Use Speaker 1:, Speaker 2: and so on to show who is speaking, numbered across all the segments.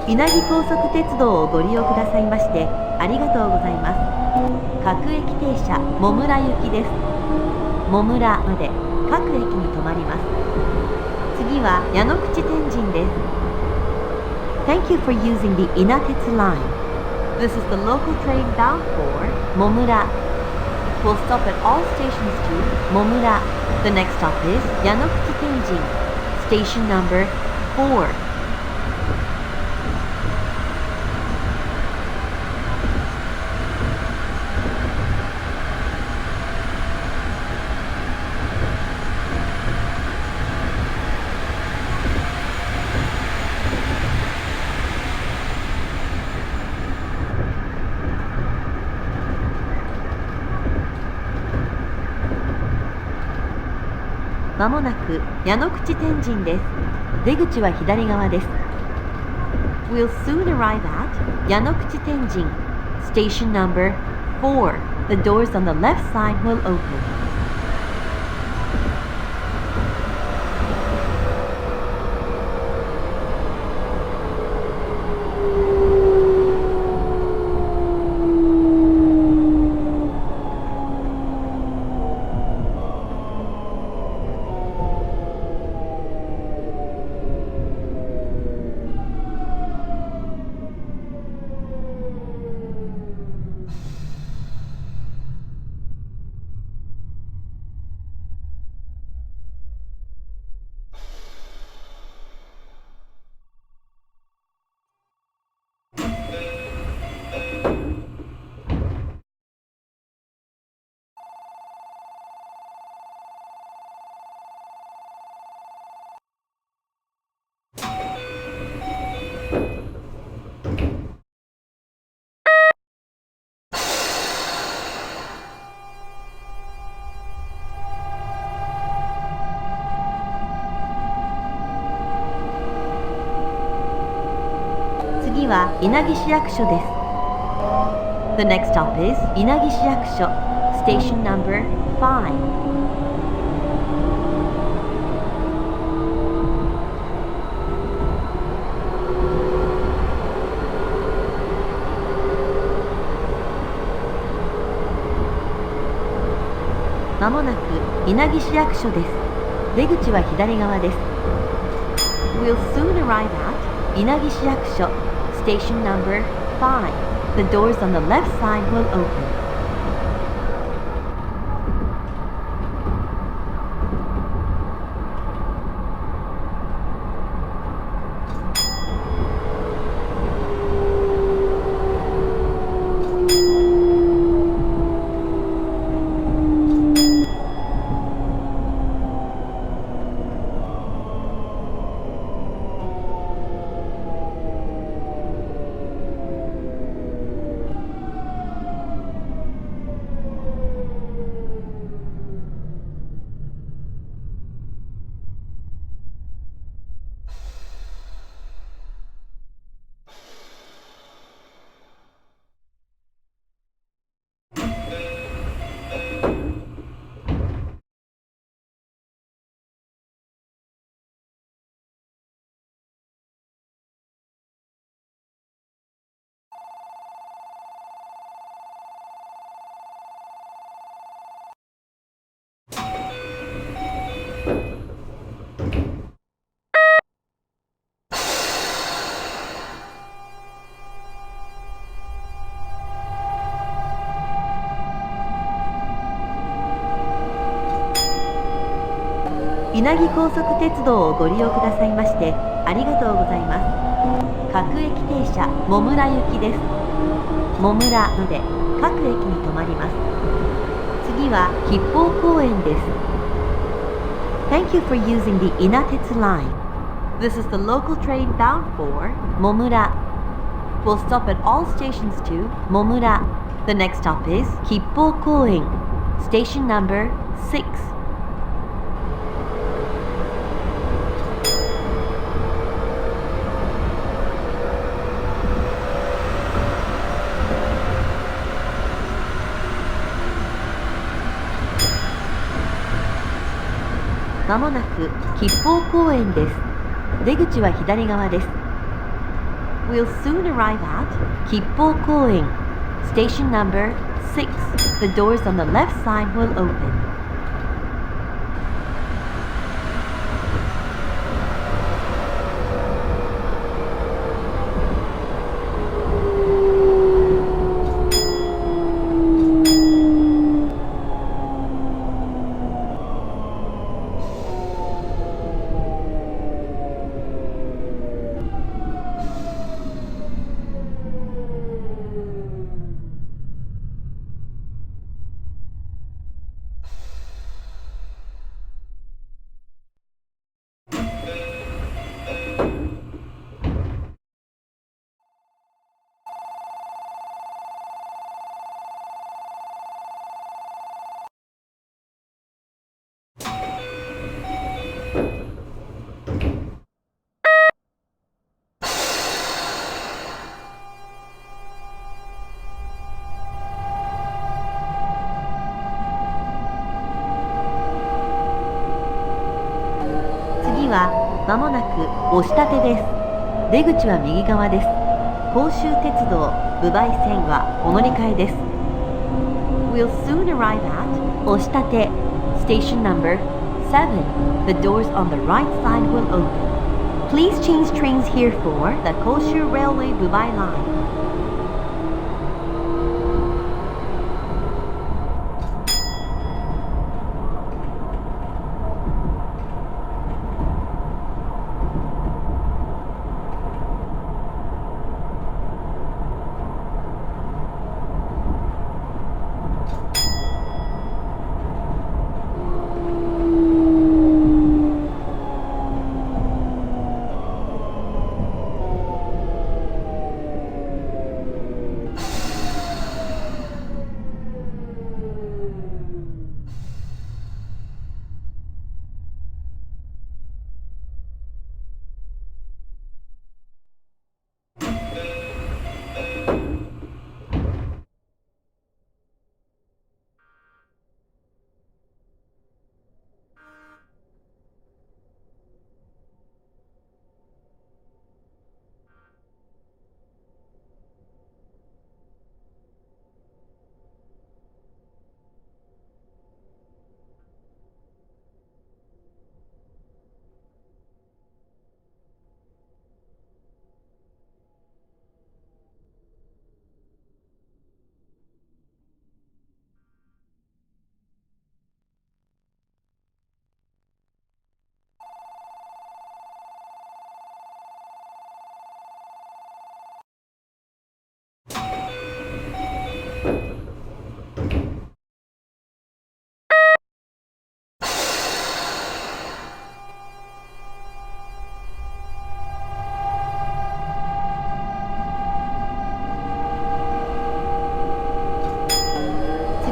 Speaker 1: 稲城高速鉄道をご利用くださいましてありがとうございます。各駅停車茂村行きです。茂村まで各駅に停まります。次は矢野口天神です。 Thank you for using the Inatetsu line. This is the local train bound for Momura. We'll stop at all stations to Momura. The next stop is Yanokuchi Tenjin, station number 4. まもなく矢野口天神です。出口は左側です。We'll soon arrive at 矢野口天神 Station number 4. The doors on the left side will open. 次は稲城市役所です。The next stop is 稲城市役所 Station number 5. まもなく稲城市役所です。出口は左側です。We'll soon arrive at 稲城市役所 Station number 5. The doors on the left side will open. 稲城高速鉄道をご利用くださいましてありがとうございます。各駅停車茂村行きです。茂村まで各駅に停まります。次は吉報公園です。Thank you for using the Inatetsu line. This is the local train bound for Momura. We'll stop at all stations to Momura. The next stop is Kippo Koen, station number 6. まもなく吉報公園です。出口は左側です。We'll soon arrive at 吉報公園 Station number 6. The doors on the left side will open. 次はまもなく押立です。出口は右側です。甲州鉄道分梅線はお乗り換えです。We'll soon arrive at 押立 Station number 7. The doors on the right side will open. Please change trains here for the Koshu Railway Bubai line.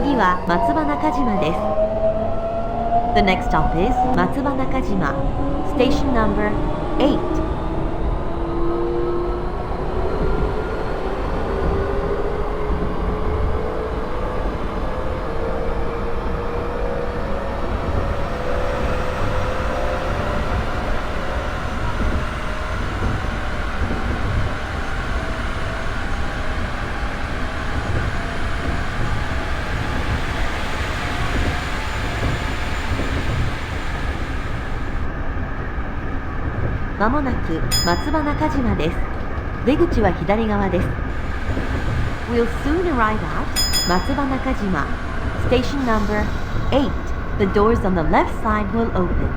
Speaker 1: 次は松葉中島です。The next stop is 松葉中島 Station number 8. まもなく松葉中島です。出口は左側です。We'll soon arrive at 松葉中島 Station number 8. The doors on the left side will open.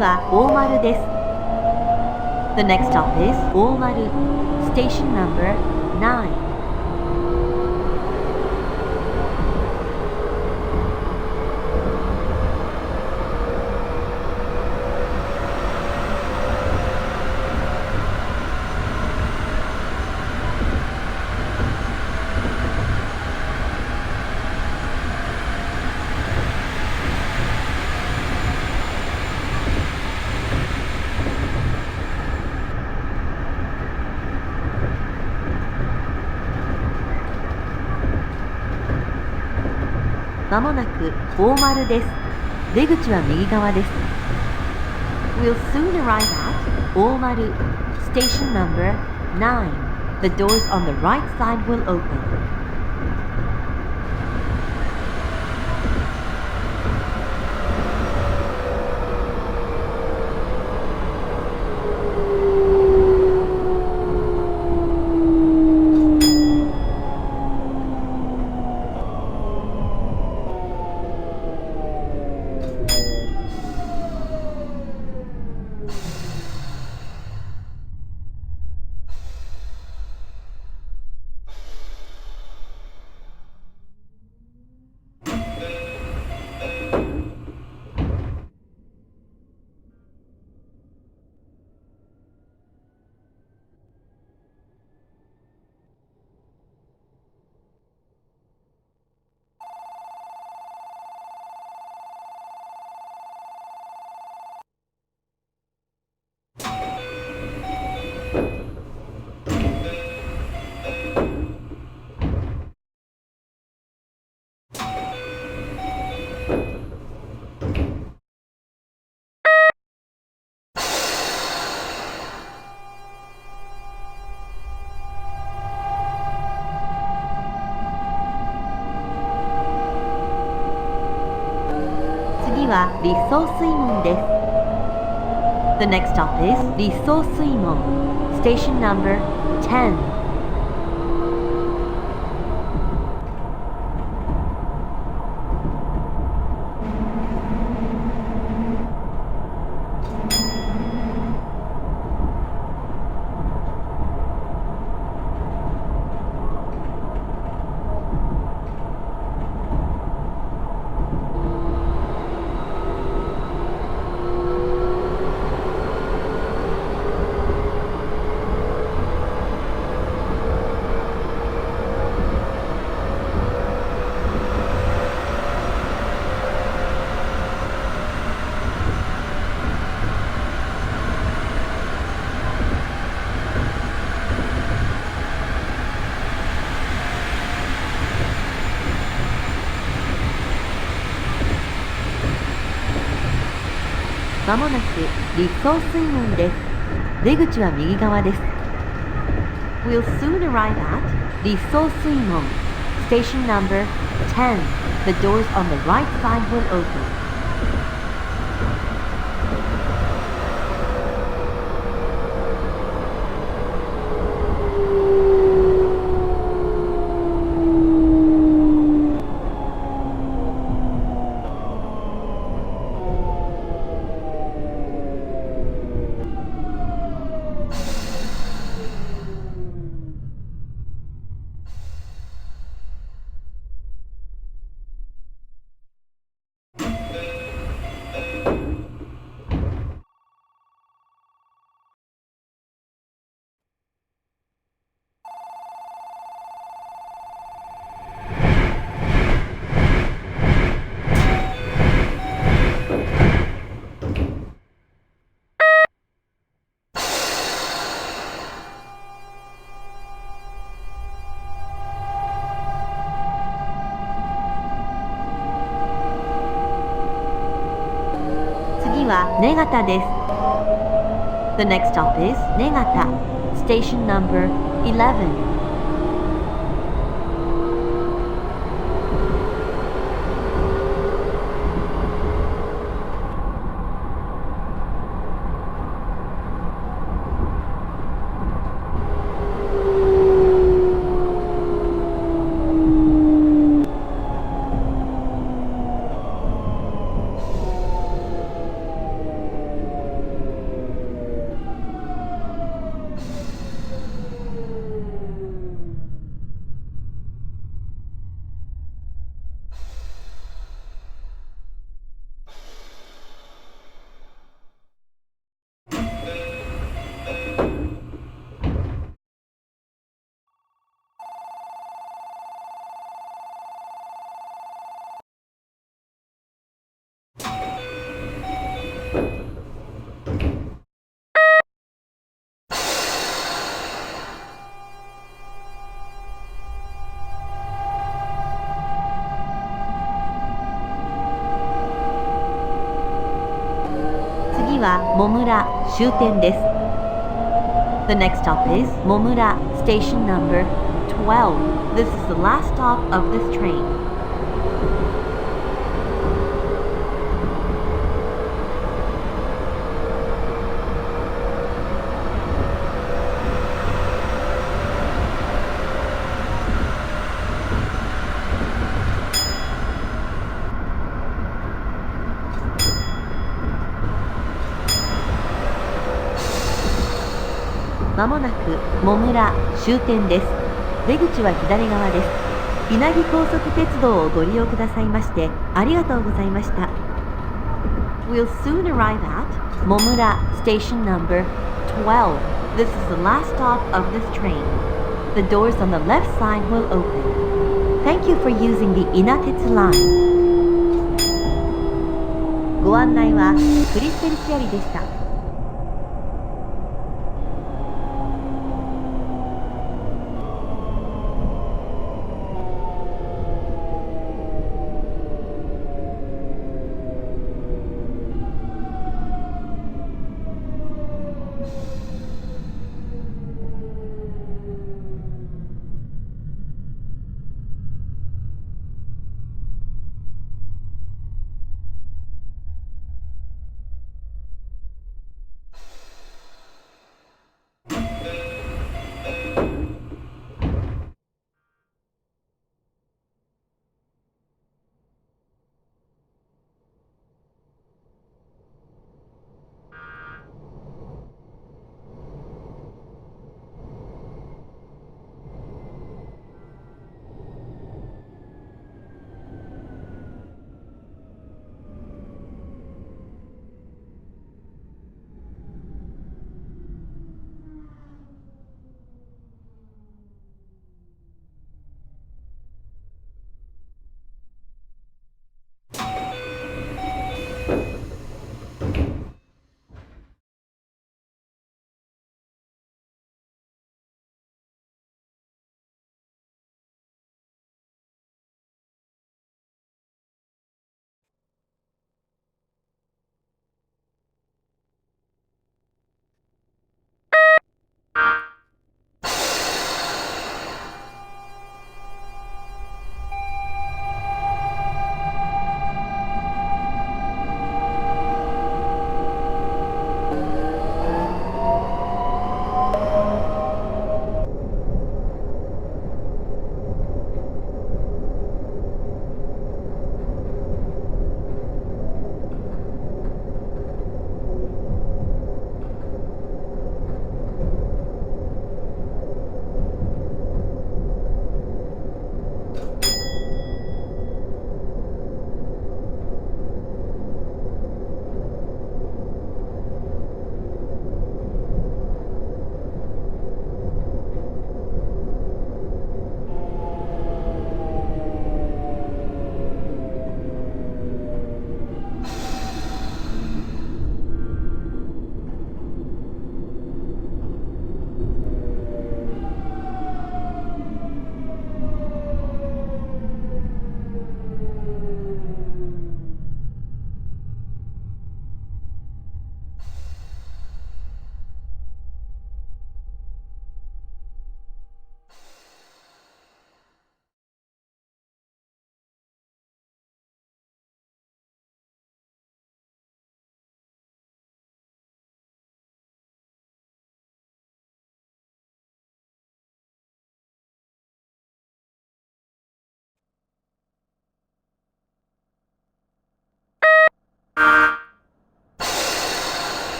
Speaker 1: は大丸です。The next stop is 大丸 Station number 9。まもなく大丸です。出口は右側です。We'll soon arrive at 大丸 Station number 9. The doors on the right side will open. 次は立総水門です。The next stop is 立総水門 Station number 10。まもなく立総水門です。出口は右側です。We'll soon arrive at 立総水門 Station number 10. The doors on the right side will open. 次は根形です。The next stop is 根形 Station number 11. 次はモムラ終点です。The next stop is Momura station number 12. This is the last stop of this train. まもなくモムラ終点です。出口は左側です。稲城高速鉄道をご利用くださいましてありがとうございました。We'll soon arrive at Momura station number 12. This is the last stop of this train. The doors on the left side will open. Thank you for using the 稲鉄 line. ご案内はクリステルチアリでした。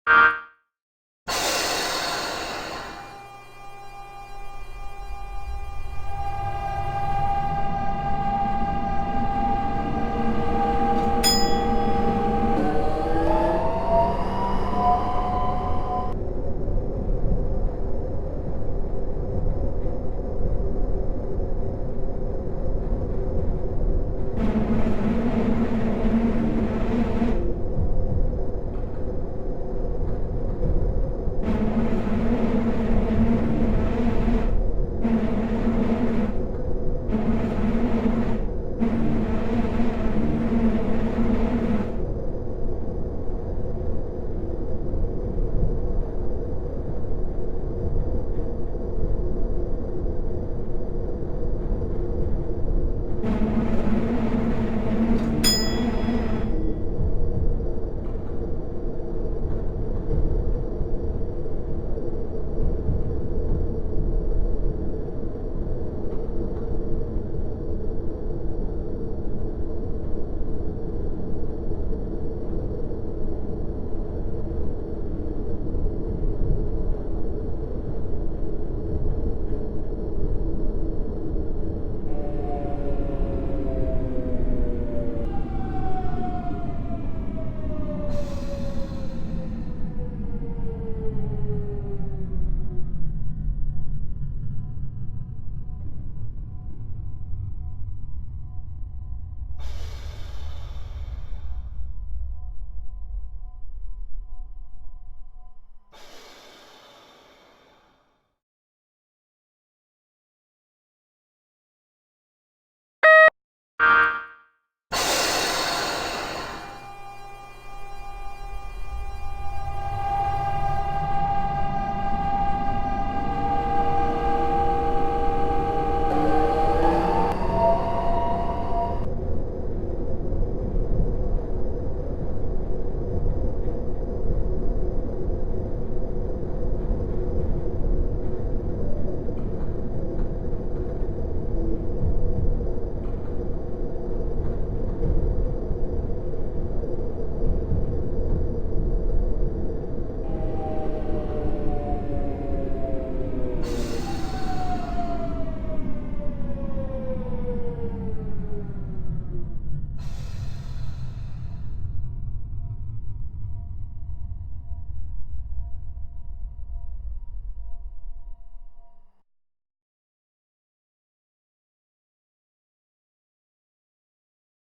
Speaker 1: す。